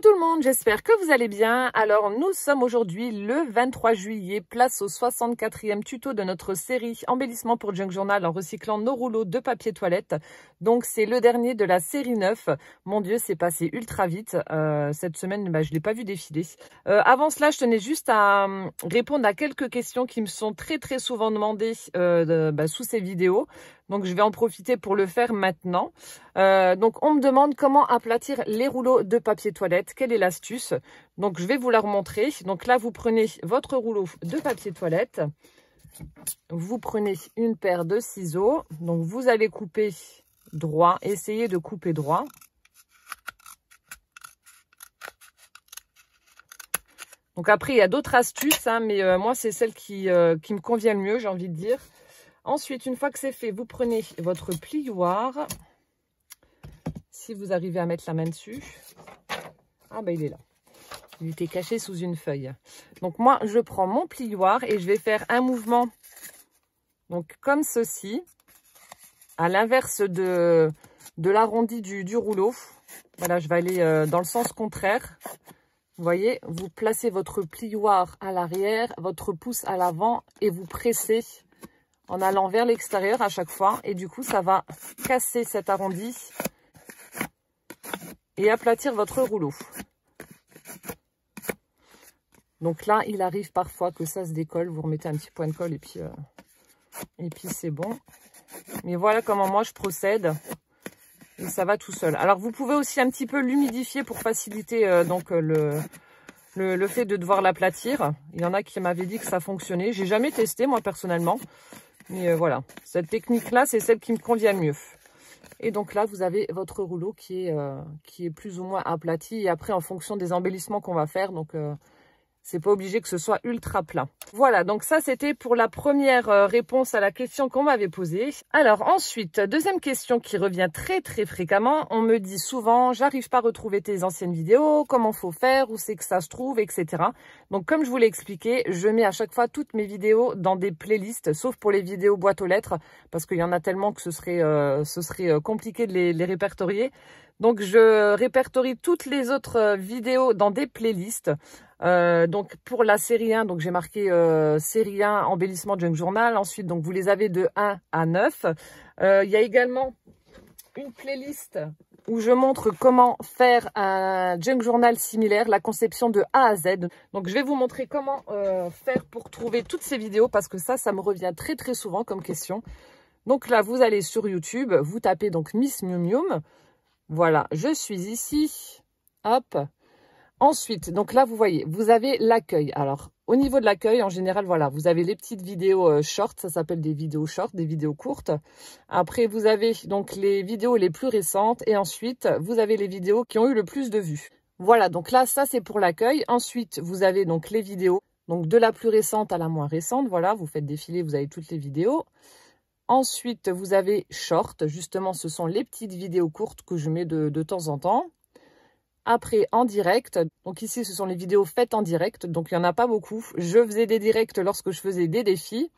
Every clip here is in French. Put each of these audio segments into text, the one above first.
Coucou tout le monde, j'espère que vous allez bien. Alors nous sommes aujourd'hui le 23 juillet, place au 64e tuto de notre série embellissement pour Junk Journal en recyclant nos rouleaux de papier toilette. Donc c'est le dernier de la série 9. Mon Dieu, c'est passé ultra vite. Cette semaine, je ne l'ai pas vu défiler. Avant cela, je tenais juste à répondre à quelques questions qui me sont très souvent demandées sous ces vidéos. Donc je vais en profiter pour le faire maintenant. Donc on me demande comment aplatir les rouleaux de papier toilette. Quelle est l'astuce? Donc je vais vous la remontrer. Donc là vous prenez votre rouleau de papier toilette. Vous prenez une paire de ciseaux. Donc vous allez couper droit. Essayez de couper droit. Donc après il y a d'autres astuces, hein, mais moi c'est celle qui me convient le mieux, j'ai envie de dire. Ensuite, une fois que c'est fait, vous prenez votre plioir. Si vous arrivez à mettre la main dessus. Ah ben il est là. Il était caché sous une feuille. Donc moi, je prends mon plioir et je vais faire un mouvement. Donc comme ceci. À l'inverse de l'arrondi du rouleau. Voilà, je vais aller dans le sens contraire. Vous voyez, vous placez votre plioir à l'arrière, votre pouce à l'avant et vous pressez en allant vers l'extérieur à chaque fois. Et du coup, ça va casser cet arrondi et aplatir votre rouleau. Donc là, il arrive parfois que ça se décolle. Vous remettez un petit point de colle et puis c'est bon. Mais voilà comment moi je procède. Et ça va tout seul. Alors, vous pouvez aussi un petit peu l'humidifier pour faciliter le fait de devoir l'aplatir. Il y en a qui m'avaient dit que ça fonctionnait. J'ai jamais testé, moi, personnellement. Mais voilà, cette technique-là, c'est celle qui me convient le mieux. Et donc là, vous avez votre rouleau qui est plus ou moins aplati. Et après, en fonction des embellissements qu'on va faire, donc c'est pas obligé que ce soit ultra plat. Voilà, donc ça, c'était pour la première réponse à la question qu'on m'avait posée. Alors ensuite, deuxième question qui revient très fréquemment. On me dit souvent, j'arrive pas à retrouver tes anciennes vidéos, comment faut faire, où c'est que ça se trouve, etc. Donc comme je vous l'ai expliqué, je mets à chaque fois toutes mes vidéos dans des playlists, sauf pour les vidéos boîte aux lettres, parce qu'il y en a tellement que ce serait compliqué de les répertorier. Donc je répertorie toutes les autres vidéos dans des playlists. Donc pour la série 1, donc j'ai marqué série 1 embellissement Junk Journal. Ensuite, donc vous les avez de 1 à 9. Il y a également une playlist où je montre comment faire un Junk Journal similaire, la conception de A à Z. Donc je vais vous montrer comment faire pour trouver toutes ces vidéos parce que ça me revient très souvent comme question. Donc là, vous allez sur YouTube, vous tapez donc Miss Miu Mium. Voilà, je suis ici. Hop. Ensuite, donc là, vous voyez, vous avez l'accueil. Alors, au niveau de l'accueil, en général, voilà, vous avez les petites vidéos short. Ça s'appelle des vidéos short, des vidéos courtes. Après, vous avez donc les vidéos les plus récentes. Et ensuite, vous avez les vidéos qui ont eu le plus de vues. Voilà, donc là, ça, c'est pour l'accueil. Ensuite, vous avez donc les vidéos, donc de la plus récente à la moins récente. Voilà, vous faites défiler, vous avez toutes les vidéos. Ensuite, vous avez short. Justement, ce sont les petites vidéos courtes que je mets de temps en temps. Après, en direct. Donc ici, ce sont les vidéos faites en direct. Donc, il n'y en a pas beaucoup. Je faisais des directs lorsque je faisais des défis.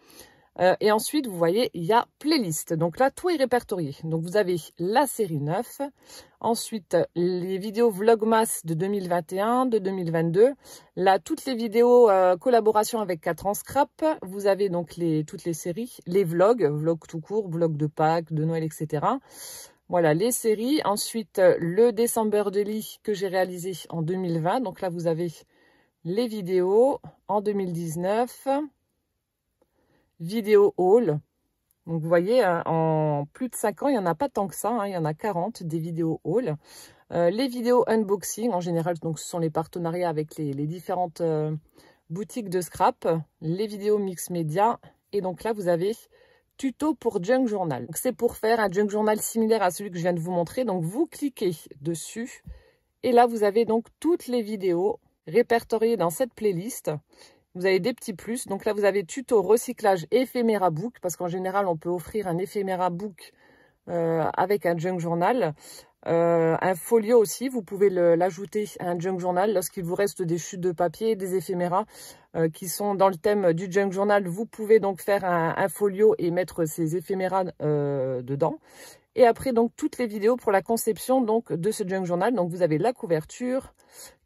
Et ensuite, vous voyez, il y a playlist. Donc là, tout est répertorié. Donc, vous avez la série 9. Ensuite, les vidéos Vlogmas de 2021, de 2022. Là, toutes les vidéos collaboration avec 4 ans Scrap. Vous avez donc toutes les séries. Les vlogs tout court, vlogs de Pâques, de Noël, etc. Voilà, les séries. Ensuite, le December Daily que j'ai réalisé en 2020. Donc là, vous avez les vidéos en 2019. Vidéo haul. Donc, vous voyez, en plus de 5 ans, il n'y en a pas tant que ça. Hein, il y en a 40, des vidéos haul. Les vidéos unboxing, en général, donc ce sont les partenariats avec les différentes boutiques de scrap. Les vidéos mix média. Et donc là, vous avez tuto pour Junk Journal. C'est pour faire un Junk Journal similaire à celui que je viens de vous montrer. Donc, vous cliquez dessus. Et là, vous avez donc toutes les vidéos répertoriées dans cette playlist. Vous avez des petits plus. Donc là, vous avez tuto recyclage éphéméra book. Parce qu'en général, on peut offrir un éphéméra book avec un Junk Journal. Un folio aussi, vous pouvez l'ajouter à un Junk Journal lorsqu'il vous reste des chutes de papier, des éphéméras qui sont dans le thème du Junk Journal. Vous pouvez donc faire un folio et mettre ces éphéméras dedans. Et après, donc, toutes les vidéos pour la conception donc, de ce junk journal. Donc, vous avez la couverture.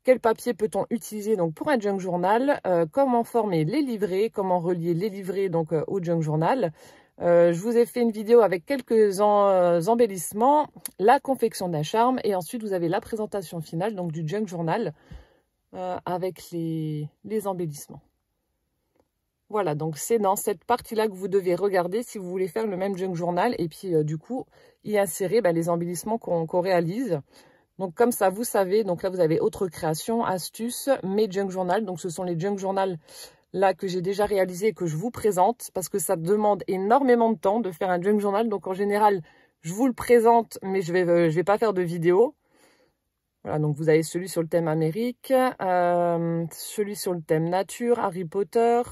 Quel papier peut-on utiliser donc, pour un junk journal? Comment former les livrets? Comment relier les livrets donc, au junk journal? Je vous ai fait une vidéo avec quelques embellissements. La confection d'un charme. Et ensuite, vous avez la présentation finale donc, du junk journal avec les embellissements. Voilà, donc c'est dans cette partie-là que vous devez regarder si vous voulez faire le même junk journal et puis du coup y insérer les embellissements qu'on réalise. Donc comme ça, vous savez, donc là vous avez autre création, astuces, mes junk journal. Donc ce sont les junk journal là que j'ai déjà réalisé et que je vous présente parce que ça demande énormément de temps de faire un junk journal. Donc en général, je vous le présente mais je vais pas faire de vidéo. Voilà, donc vous avez celui sur le thème Amérique, celui sur le thème nature, Harry Potter,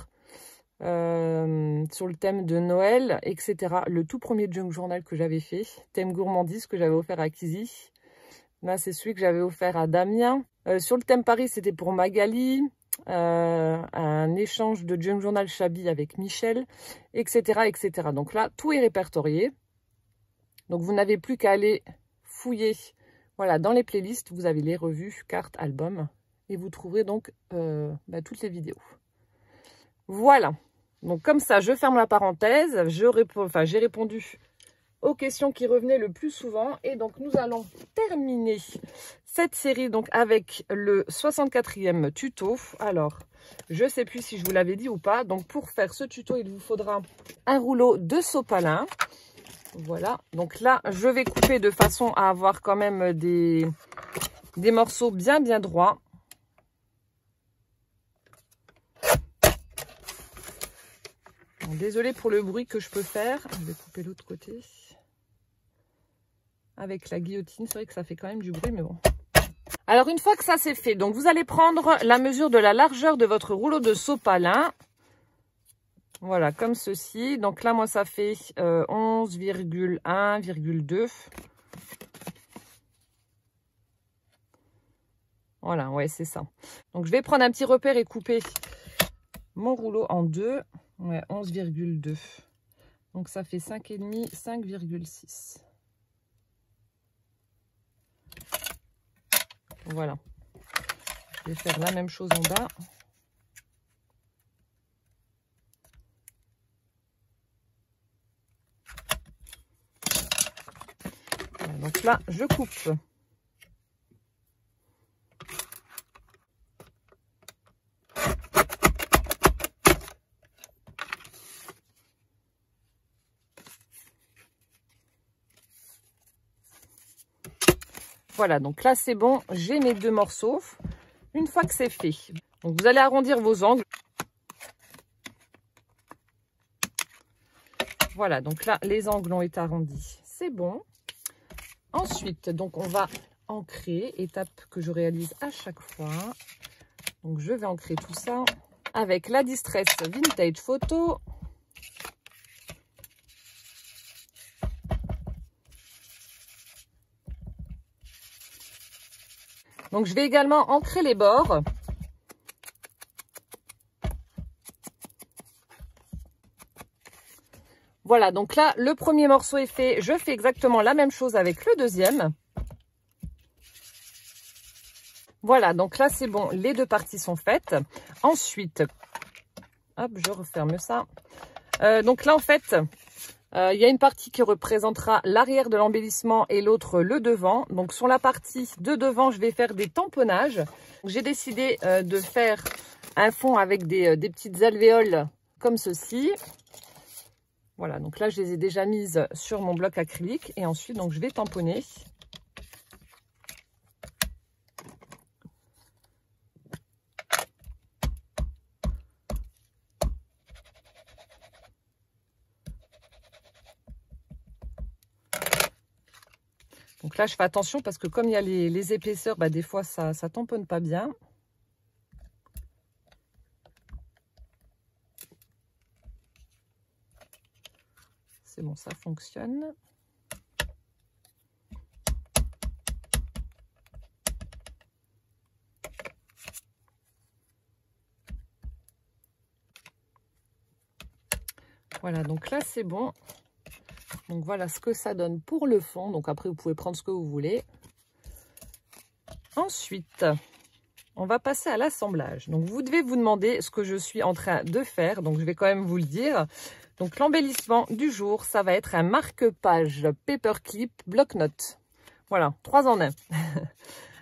sur le thème de Noël, etc. Le tout premier junk journal que j'avais fait, thème gourmandise que j'avais offert à Kizzy. Là, c'est celui que j'avais offert à Damien. Sur le thème Paris, c'était pour Magali. Un échange de junk journal Chabi avec Michel, etc., etc. Donc là, tout est répertorié. Donc vous n'avez plus qu'à aller fouiller. Voilà, dans les playlists, vous avez les revues, cartes, albums. Et vous trouverez donc toutes les vidéos. Voilà. Donc comme ça, je ferme la parenthèse. J'ai répondu aux questions qui revenaient le plus souvent. Et donc nous allons terminer cette série donc avec le 64e tuto. Alors, je ne sais plus si je vous l'avais dit ou pas. Donc pour faire ce tuto, il vous faudra un rouleau de sopalin. Voilà. Donc là, je vais couper de façon à avoir quand même des morceaux bien droits. Désolée pour le bruit que je peux faire. Je vais couper l'autre côté. Avec la guillotine, c'est vrai que ça fait quand même du bruit, mais bon. Alors, une fois que ça c'est fait, donc vous allez prendre la mesure de la largeur de votre rouleau de sopalin. Voilà, comme ceci. Donc là, moi, ça fait 11,1,2. Voilà, ouais, c'est ça. Donc, je vais prendre un petit repère et couper mon rouleau en deux. Ouais, 11,2. Donc, ça fait 5,5, 5,6. Voilà. Je vais faire la même chose en bas. Voilà, donc là, je coupe. Voilà, donc là, c'est bon. J'ai mes deux morceaux. Une fois que c'est fait, donc vous allez arrondir vos angles. Voilà, donc là, les angles ont été arrondis. C'est bon. Ensuite, donc on va ancrer, étape que je réalise à chaque fois. Donc je vais ancrer tout ça avec la Distress Vintage Photo. Donc je vais également ancrer les bords. Voilà, donc là, le premier morceau est fait. Je fais exactement la même chose avec le deuxième. Voilà, donc là, c'est bon. Les deux parties sont faites. Ensuite, hop, je referme ça. Donc là, en fait, il y a une partie qui représentera l'arrière de l'embellissement et l'autre le devant. Donc sur la partie de devant, je vais faire des tamponnages. J'ai décidé de faire un fond avec des petites alvéoles comme ceci. Voilà, donc là, je les ai déjà mises sur mon bloc acrylique. Et ensuite, donc, je vais tamponner. Donc là, je fais attention parce que comme il y a les épaisseurs, des fois, ça tamponne pas bien. C'est bon, ça fonctionne. Voilà, donc là, c'est bon. Donc voilà ce que ça donne pour le fond. Donc après, vous pouvez prendre ce que vous voulez. Ensuite, on va passer à l'assemblage. Donc vous devez vous demander ce que je suis en train de faire. Donc je vais quand même vous le dire. Donc l'embellissement du jour, ça va être un marque-page paperclip bloc-notes. Voilà, 3 en 1.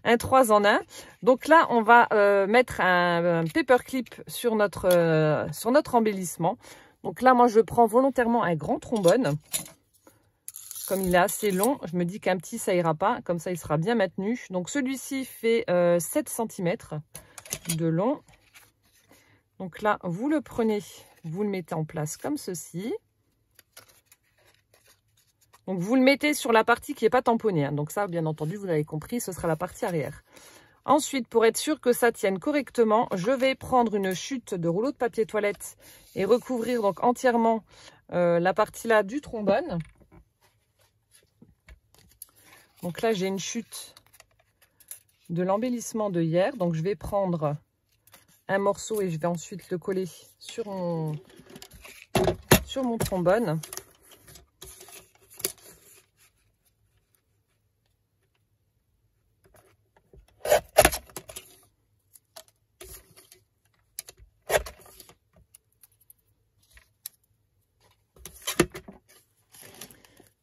Un 3 en 1. Donc là, on va mettre un paperclip sur notre embellissement. Donc là, moi, je prends volontairement un grand trombone. Comme il est assez long, je me dis qu'un petit, ça ira pas. Comme ça, il sera bien maintenu. Donc celui-ci fait 7 cm de long. Donc là, vous le prenez, vous le mettez en place comme ceci. Donc vous le mettez sur la partie qui n'est pas tamponnée. Hein. Donc ça, bien entendu, vous l'avez compris, ce sera la partie arrière. Ensuite, pour être sûr que ça tienne correctement, je vais prendre une chute de rouleau de papier toilette et recouvrir donc entièrement la partie là du trombone. Donc là, j'ai une chute de l'embellissement de hier. Donc je vais prendre un morceau et je vais ensuite le coller sur mon trombone.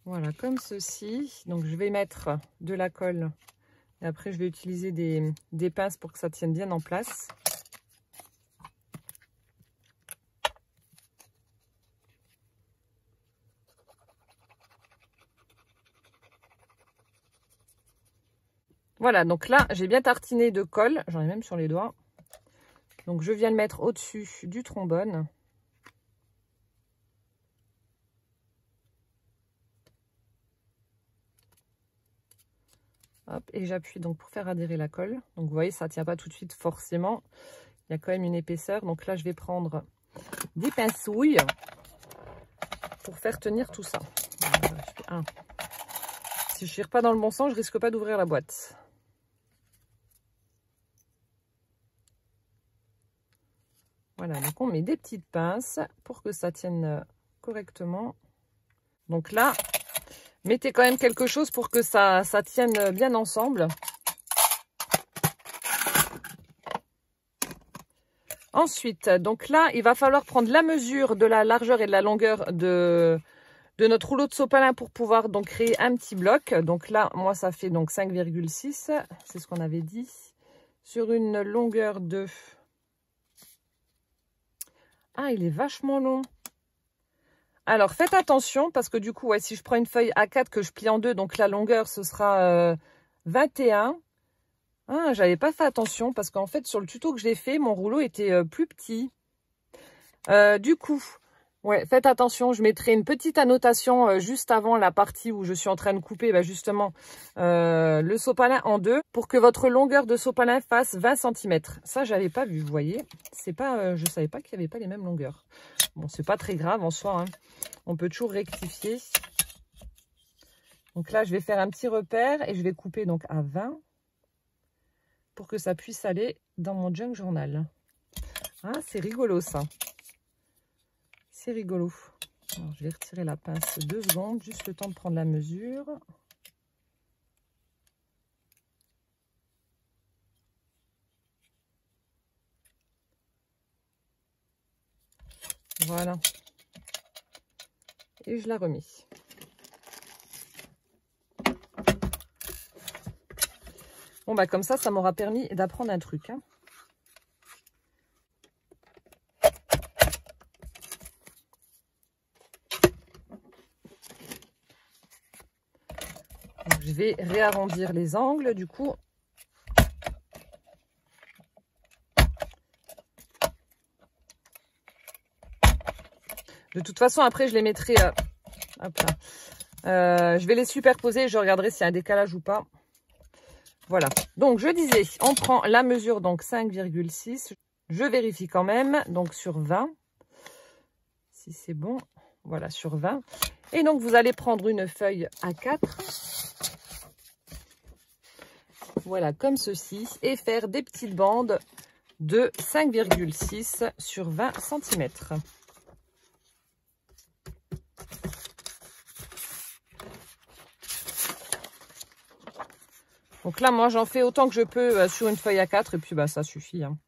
Voilà, comme ceci. Donc, je vais mettre de la colle. Et après, je vais utiliser des pinces pour que ça tienne bien en place. Voilà, donc là, j'ai bien tartiné de colle. J'en ai même sur les doigts. Donc, je viens le mettre au-dessus du trombone. Hop, et j'appuie donc pour faire adhérer la colle. Donc vous voyez, ça ne tient pas tout de suite forcément. Il y a quand même une épaisseur. Donc là, je vais prendre des pinceouilles pour faire tenir tout ça. Alors, si je ne tire pas dans le bon sens, je risque pas d'ouvrir la boîte. Voilà, donc on met des petites pinces pour que ça tienne correctement. Donc là, mettez quand même quelque chose pour que ça tienne bien ensemble. Ensuite, donc là, il va falloir prendre la mesure de la largeur et de la longueur de notre rouleau de sopalin pour pouvoir donc créer un petit bloc. Donc là, moi, ça fait donc 5,6. C'est ce qu'on avait dit. Sur une longueur de... Ah, il est vachement long. Alors, faites attention parce que du coup, ouais, si je prends une feuille A4 que je plie en deux, donc la longueur, ce sera 21. Ah, j'avais pas fait attention parce qu'en fait, sur le tuto que j'ai fait, mon rouleau était plus petit. Du coup, ouais, faites attention. Je mettrai une petite annotation juste avant la partie où je suis en train de couper justement le sopalin en deux pour que votre longueur de sopalin fasse 20 cm. Ça, j'avais pas vu, vous voyez. C'est pas, je savais pas qu'il n'y avait pas les mêmes longueurs. Bon, c'est pas très grave en soi, hein. On peut toujours rectifier. Donc là, je vais faire un petit repère et je vais couper donc à 20 pour que ça puisse aller dans mon junk journal. Ah, c'est rigolo ça. C'est rigolo. Alors, je vais retirer la pince 2 secondes, juste le temps de prendre la mesure. Voilà. Et je la remets. Bon, bah comme ça m'aura permis d'apprendre un truc. Hein. Donc, je vais réarrondir les angles, du coup. De toute façon, après, je les mettrai... hop là. Je vais les superposer et je regarderai s'il y a un décalage ou pas. Voilà. Donc, je disais, on prend la mesure, donc 5,6. Je vérifie quand même, donc sur 20. Si c'est bon. Voilà, sur 20. Et donc, vous allez prendre une feuille A4. Voilà, comme ceci. Et faire des petites bandes de 5,6 sur 20 cm. Donc là, moi, j'en fais autant que je peux sur une feuille A4 et puis bah ça suffit. Hein.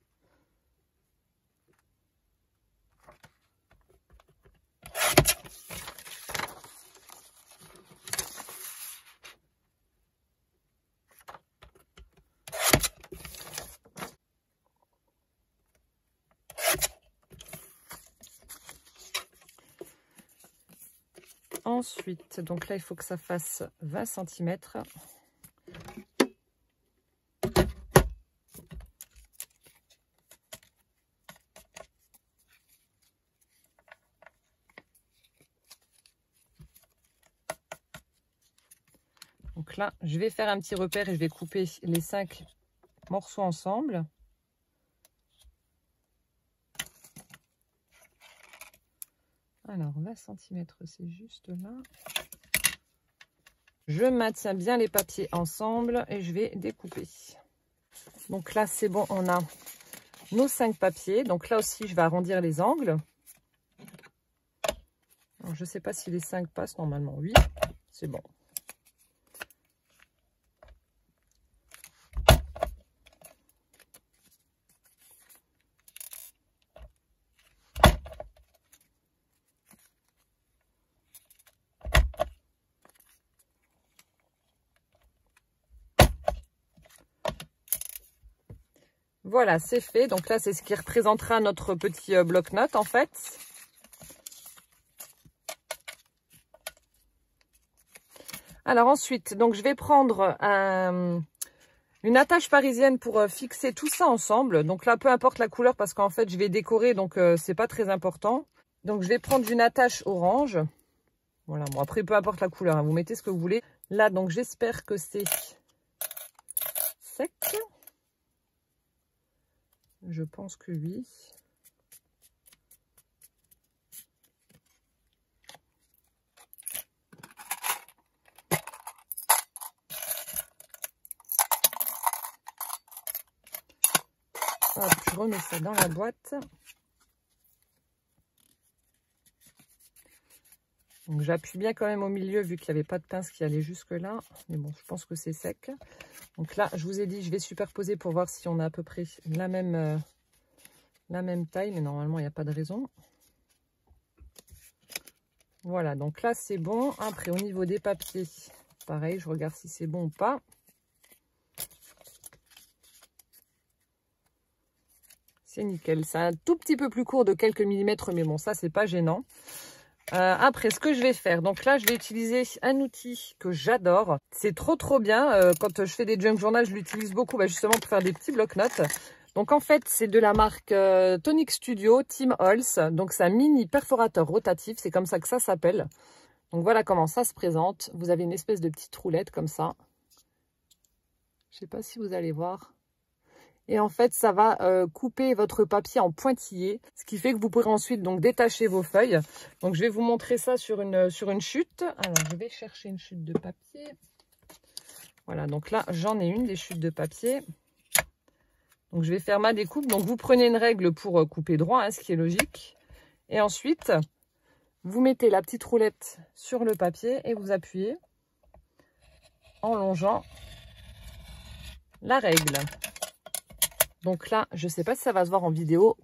Ensuite, donc là, il faut que ça fasse 20 cm. Donc là, je vais faire un petit repère et je vais couper les 5 morceaux ensemble. Alors, 20 cm, c'est juste là. Je maintiens bien les papiers ensemble et je vais découper. Donc là, c'est bon, on a nos 5 papiers. Donc là aussi, je vais arrondir les angles. Alors, je ne sais pas si les 5 passent normalement. Oui, c'est bon. Voilà, c'est fait. Donc là, c'est ce qui représentera notre petit bloc-notes en fait. Alors ensuite, donc je vais prendre une attache parisienne pour fixer tout ça ensemble. Donc là, peu importe la couleur parce qu'en fait, je vais décorer, donc c'est pas très important. Donc je vais prendre une attache orange. Voilà, bon après, peu importe la couleur, hein, vous mettez ce que vous voulez. Là, donc j'espère que c'est sec. Je pense que oui. Hop, je remets ça dans la boîte. Donc j'appuie bien quand même au milieu vu qu'il n'y avait pas de pince qui allait jusque là. Mais bon, je pense que c'est sec. Donc là, je vous ai dit, je vais superposer pour voir si on a à peu près la même taille. Mais normalement, il n'y a pas de raison. Voilà, donc là, c'est bon. Après, au niveau des papiers, pareil, je regarde si c'est bon ou pas. C'est nickel. C'est un tout petit peu plus court de quelques millimètres, mais bon, ça, c'est pas gênant. Après, ce que je vais faire, donc là, je vais utiliser un outil que j'adore. C'est trop bien. Quand je fais des junk journal, je l'utilise beaucoup justement pour faire des petits bloc-notes. Donc, en fait, c'est de la marque Tonic Studio Tim Holtz. Donc, c'est un mini perforateur rotatif. C'est comme ça que ça s'appelle. Donc, voilà comment ça se présente. Vous avez une espèce de petite roulette comme ça. Je ne sais pas si vous allez voir. Et en fait, ça va couper votre papier en pointillés, ce qui fait que vous pourrez ensuite donc détacher vos feuilles. Donc, je vais vous montrer ça sur une chute. Alors, je vais chercher une chute de papier. Voilà, donc là, j'en ai une des chutes de papier. Donc, je vais faire ma découpe. Donc, vous prenez une règle pour couper droit, hein, ce qui est logique. Et ensuite, vous mettez la petite roulette sur le papier et vous appuyez en longeant la règle. Donc là, je ne sais pas si ça va se voir en vidéo.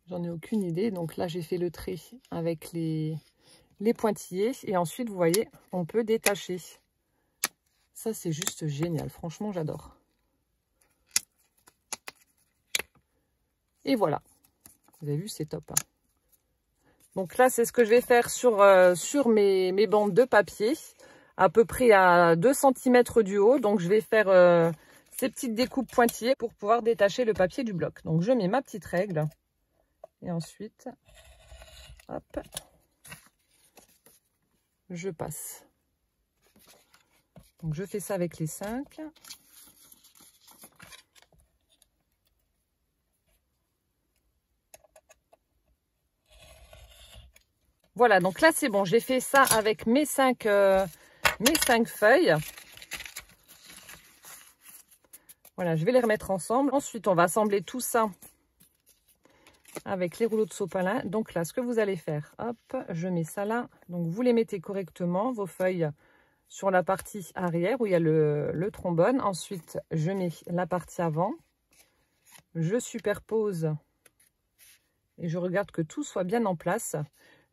J'en ai aucune idée. Donc là, j'ai fait le trait avec les pointillés. Et ensuite, vous voyez, on peut détacher. Ça, c'est juste génial. Franchement, j'adore. Et voilà. Vous avez vu, c'est top. Hein. Donc là, c'est ce que je vais faire sur mes bandes de papier. À peu près à 2 cm du haut. Donc, je vais faire... ces petites découpes pointillées pour pouvoir détacher le papier du bloc. Donc, je mets ma petite règle. Et ensuite, hop, je passe. Donc, je fais ça avec les 5. Voilà, donc là, c'est bon. J'ai fait ça avec mes 5 feuilles. Voilà, je vais les remettre ensemble. Ensuite, on va assembler tout ça avec les rouleaux de sopalin. Donc là, ce que vous allez faire, hop, je mets ça là. Donc, vous les mettez correctement, vos feuilles sur la partie arrière où il y a le trombone. Ensuite, je mets la partie avant. Je superpose et je regarde que tout soit bien en place.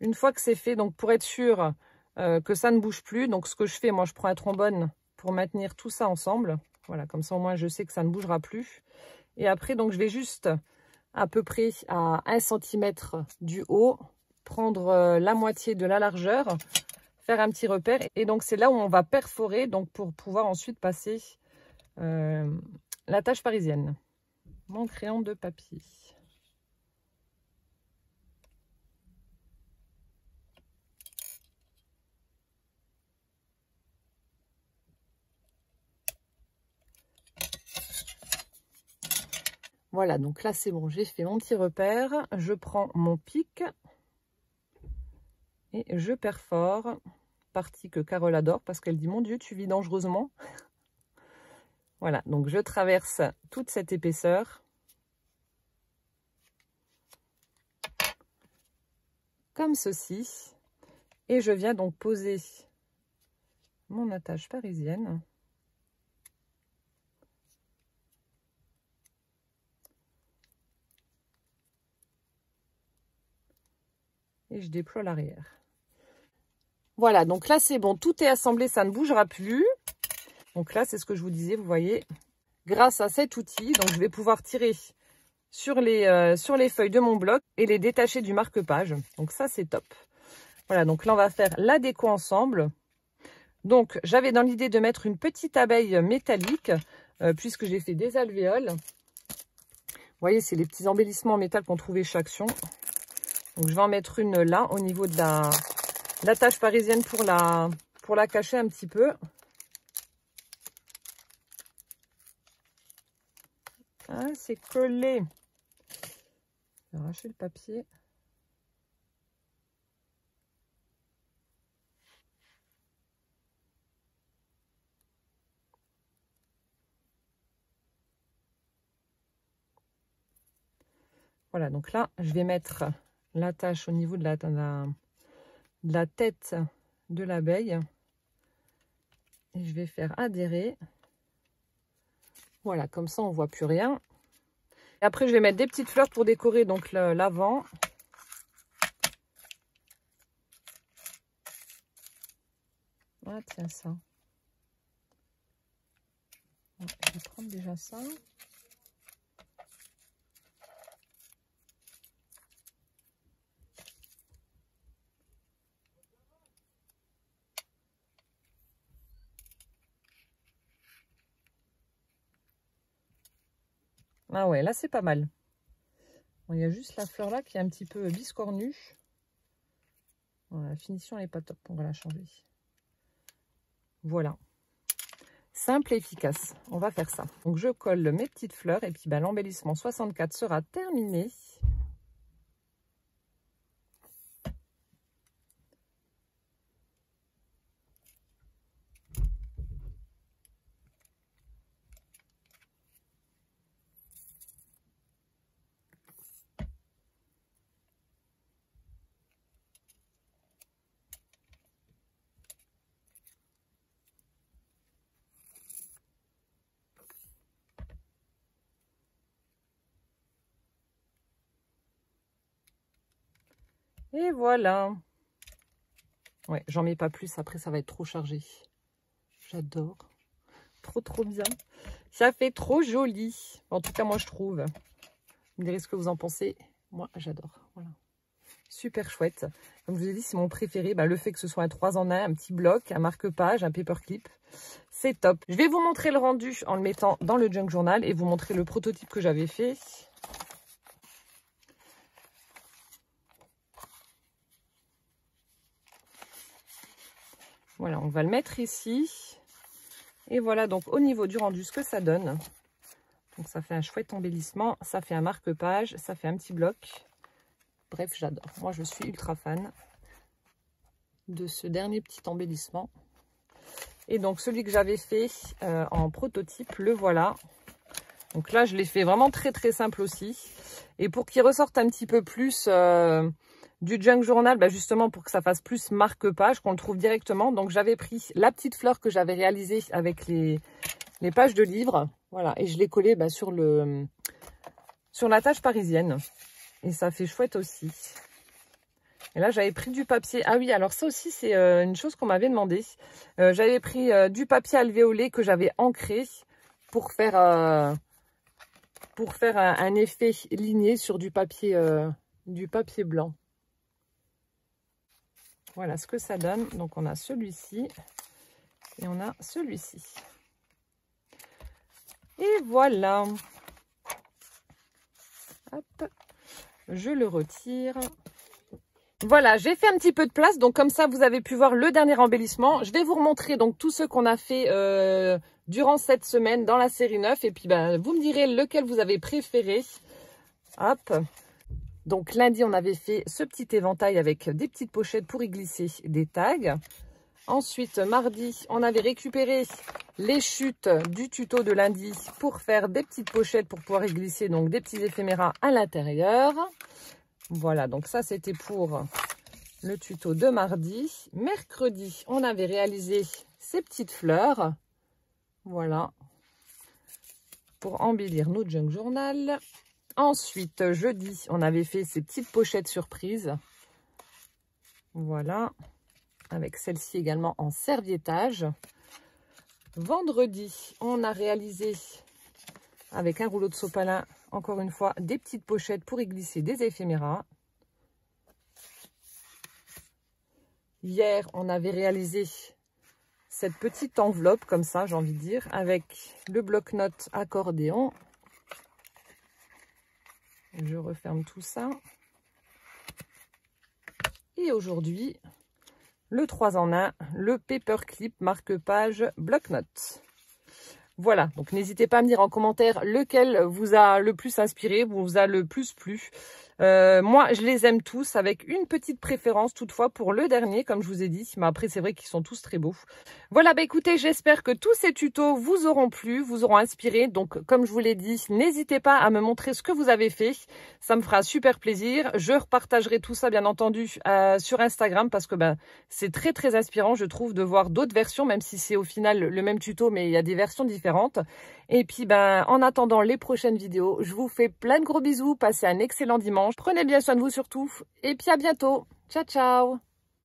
Une fois que c'est fait, donc pour être sûr que ça ne bouge plus, donc ce que je fais, moi je prends un trombone pour maintenir tout ça ensemble. Voilà, comme ça au moins je sais que ça ne bougera plus. Et après, donc je vais juste à peu près à 1 cm du haut, prendre la moitié de la largeur, faire un petit repère. Et donc c'est là où on va perforer, donc pour pouvoir ensuite passer la tache parisienne. Mon crayon de papier. Voilà, donc là c'est bon, j'ai fait mon petit repère. Je prends mon pic et je perfore. Partie que Carole adore parce qu'elle dit mon Dieu, tu vis dangereusement. Voilà, donc je traverse toute cette épaisseur. Comme ceci. Et je viens donc poser mon attache parisienne. Et je déploie l'arrière. Voilà, donc là c'est bon, tout est assemblé, ça ne bougera plus. Donc là c'est ce que je vous disais, vous voyez, grâce à cet outil, donc je vais pouvoir tirer sur les feuilles de mon bloc et les détacher du marque-page. Donc ça c'est top. Voilà, donc là on va faire la déco ensemble. Donc j'avais dans l'idée de mettre une petite abeille métallique, puisque j'ai fait des alvéoles. Vous voyez, c'est les petits embellissements en métal qu'on trouvait chez Action. Donc je vais en mettre une là, au niveau de la tache parisienne pour la cacher un petit peu. Ah, c'est collé. Je vais arracher le papier. Voilà, donc là, je vais mettre l'attache au niveau de la tête de l'abeille. Et je vais faire adhérer. Voilà, comme ça, on ne voit plus rien. Et après, je vais mettre des petites fleurs pour décorer donc l'avant. Ah, tiens, ça. Je vais prendre déjà ça. Ah ouais, là c'est pas mal. Bon, il y a juste la fleur là qui est un petit peu biscornue. Voilà, la finition n'est pas top, on va la changer. Voilà. Simple et efficace. On va faire ça. Donc je colle mes petites fleurs et puis l'embellissement 64 sera terminé. Et voilà. Ouais, j'en mets pas plus, après ça va être trop chargé. J'adore. Trop bien. Ça fait trop joli. En tout cas, moi je trouve. Vous me direz ce que vous en pensez. Moi, j'adore. Voilà. Super chouette. Comme je vous ai dit, c'est mon préféré. Le fait que ce soit un 3 en 1, un petit bloc, un marque-page, un paperclip. C'est top. Je vais vous montrer le rendu en le mettant dans le junk journal et vous montrer le prototype que j'avais fait. Voilà, on va le mettre ici. Et voilà donc au niveau du rendu ce que ça donne. Donc ça fait un chouette embellissement, ça fait un marque-page, ça fait un petit bloc. Bref, j'adore. Moi, je suis ultra fan de ce dernier petit embellissement. Et donc celui que j'avais fait en prototype, le voilà. Donc là, je l'ai fait vraiment très simple aussi. Et pour qu'il ressorte un petit peu plus du junk journal, bah justement pour que ça fasse plus marque-page, qu'on le trouve directement. Donc j'avais pris la petite fleur que j'avais réalisée avec les pages de livres. Voilà, et je l'ai collée bah, sur la tâche parisienne. Et ça fait chouette aussi. Et là, j'avais pris du papier. Ah oui, alors ça aussi, c'est une chose qu'on m'avait demandé. J'avais pris du papier alvéolé que j'avais ancré pour faire un effet ligné sur du papier blanc. Voilà ce que ça donne. Donc, on a celui-ci et on a celui-ci. Et voilà. Hop, je le retire. Voilà, j'ai fait un petit peu de place. Donc, comme ça, vous avez pu voir le dernier embellissement. Je vais vous remontrer donc tous ceux qu'on a fait durant cette semaine dans la série 9. Et puis, ben, vous me direz lequel vous avez préféré. Hop. Donc, lundi, on avait fait ce petit éventail avec des petites pochettes pour y glisser des tags. Ensuite, mardi, on avait récupéré les chutes du tuto de lundi pour faire des petites pochettes pour pouvoir y glisser donc des petits éphéméras à l'intérieur. Voilà, donc ça, c'était pour le tuto de mardi. Mercredi, on avait réalisé ces petites fleurs. Voilà, pour embellir notre junk journal. Ensuite, jeudi, on avait fait ces petites pochettes surprises. Voilà, avec celle-ci également en serviettage. Vendredi, on a réalisé avec un rouleau de sopalin, encore une fois, des petites pochettes pour y glisser des éphéméras. Hier, on avait réalisé cette petite enveloppe, comme ça, j'ai envie de dire, avec le bloc-notes accordéon. Je referme tout ça. Et aujourd'hui, le 3 en 1, le paperclip marque-page bloc-notes. Voilà, donc n'hésitez pas à me dire en commentaire lequel vous a le plus inspiré, vous a le plus plu. Moi, je les aime tous, avec une petite préférence toutefois pour le dernier, comme je vous ai dit. Mais après, c'est vrai qu'ils sont tous très beaux. Voilà, bah écoutez, j'espère que tous ces tutos vous auront plu, vous auront inspiré. Donc, comme je vous l'ai dit, n'hésitez pas à me montrer ce que vous avez fait. Ça me fera super plaisir. Je repartagerai tout ça, bien entendu, sur Instagram parce que ben, c'est très, très inspirant, je trouve, de voir d'autres versions, même si c'est au final le même tuto, mais il y a des versions différentes. Et puis, ben, en attendant les prochaines vidéos, je vous fais plein de gros bisous. Passez un excellent dimanche. Prenez bien soin de vous surtout. Et puis, à bientôt. Ciao, ciao.